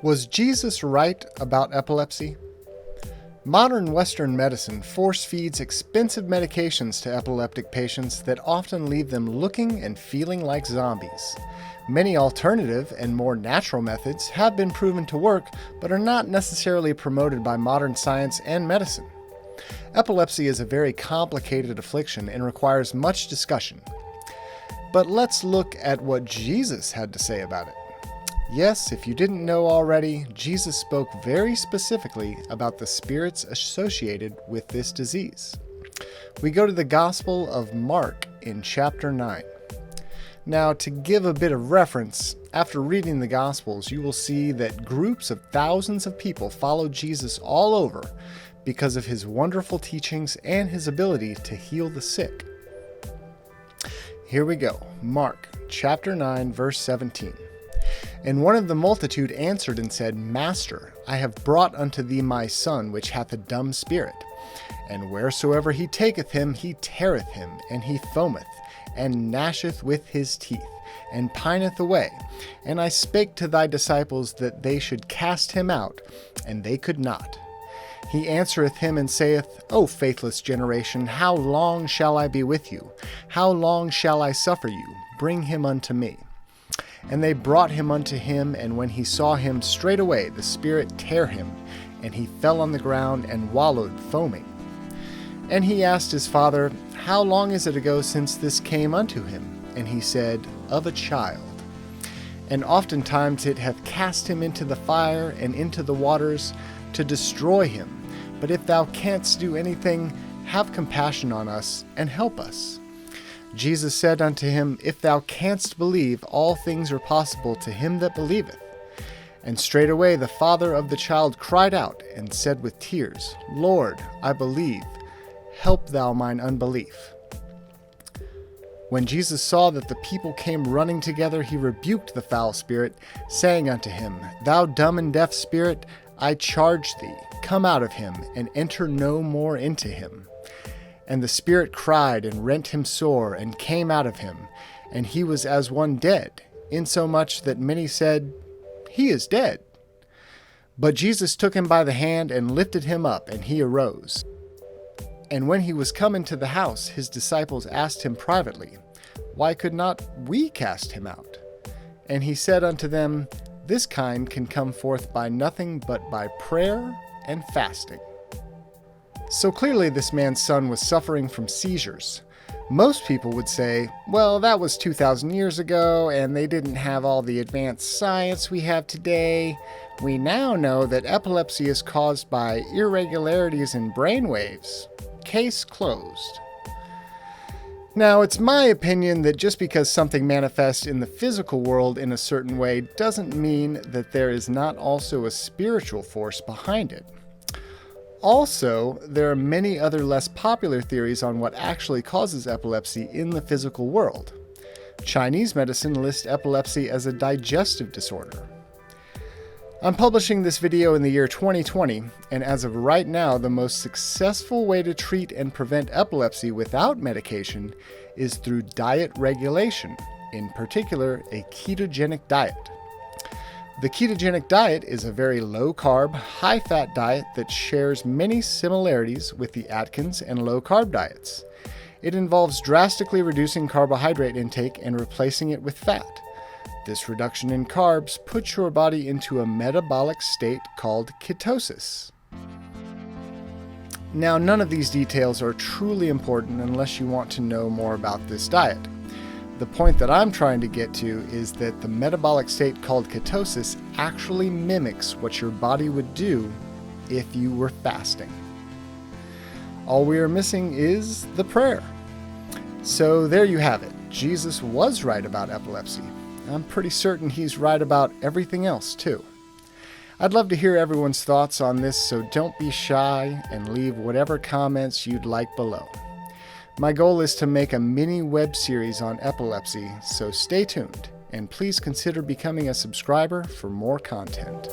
Was Jesus right about epilepsy? Modern Western medicine force feeds expensive medications to epileptic patients that often leave them looking and feeling like zombies. Many alternative and more natural methods have been proven to work, but are not necessarily promoted by modern science and medicine. Epilepsy is a very complicated affliction and requires much discussion. But let's look at what Jesus had to say about it. Yes, if you didn't know already, Jesus spoke very specifically about the spirits associated with this disease. We go to the Gospel of Mark in chapter 9. Now, to give a bit of reference, after reading the Gospels, you will see that groups of thousands of people followed Jesus all over because of his wonderful teachings and his ability to heal the sick. Here we go, Mark chapter 9, verse 17. And one of the multitude answered and said, Master, I have brought unto thee my son, which hath a dumb spirit. And wheresoever he taketh him, he teareth him, and he foameth, and gnasheth with his teeth, and pineth away. And I spake to thy disciples that they should cast him out, and they could not. He answereth him and saith, O faithless generation, how long shall I be with you? How long shall I suffer you? Bring him unto me. And they brought him unto him, and when he saw him, straightway the spirit tare him, and he fell on the ground and wallowed, foaming. And he asked his father, How long is it ago since this came unto him? And he said, Of a child. And oftentimes it hath cast him into the fire and into the waters to destroy him. But if thou canst do anything, have compassion on us, and help us. Jesus said unto him, If thou canst believe, all things are possible to him that believeth. And straightway the father of the child cried out, and said with tears, Lord, I believe, help thou mine unbelief. When Jesus saw that the people came running together, he rebuked the foul spirit, saying unto him, Thou dumb and deaf spirit, I charge thee, come out of him, and enter no more into him. And the spirit cried and rent him sore, and came out of him, and he was as one dead, insomuch that many said, He is dead. But Jesus took him by the hand, and lifted him up, and he arose. And when he was come into the house, his disciples asked him privately, Why could not we cast him out? And he said unto them, This kind can come forth by nothing but by prayer and fasting. So clearly this man's son was suffering from seizures. Most people would say, well, that was 2,000 years ago, and they didn't have all the advanced science we have today. We now know that epilepsy is caused by irregularities in brain waves. Case closed. Now, it's my opinion that just because something manifests in the physical world in a certain way doesn't mean that there is not also a spiritual force behind it. Also, there are many other less popular theories on what actually causes epilepsy in the physical world. Chinese medicine lists epilepsy as a digestive disorder. I'm publishing this video in the year 2020, and as of right now, the most successful way to treat and prevent epilepsy without medication is through diet regulation, in particular a ketogenic diet. The ketogenic diet is a very low-carb, high-fat diet that shares many similarities with the Atkins and low-carb diets. It involves drastically reducing carbohydrate intake and replacing it with fat. This reduction in carbs puts your body into a metabolic state called ketosis. Now, none of these details are truly important unless you want to know more about this diet. The point that I'm trying to get to is that the metabolic state called ketosis actually mimics what your body would do if you were fasting. All we are missing is the prayer. So there you have it. Jesus was right about epilepsy. I'm pretty certain he's right about everything else too. I'd love to hear everyone's thoughts on this, so don't be shy and leave whatever comments you'd like below. My goal is to make a mini web series on epilepsy, so stay tuned, and please consider becoming a subscriber for more content.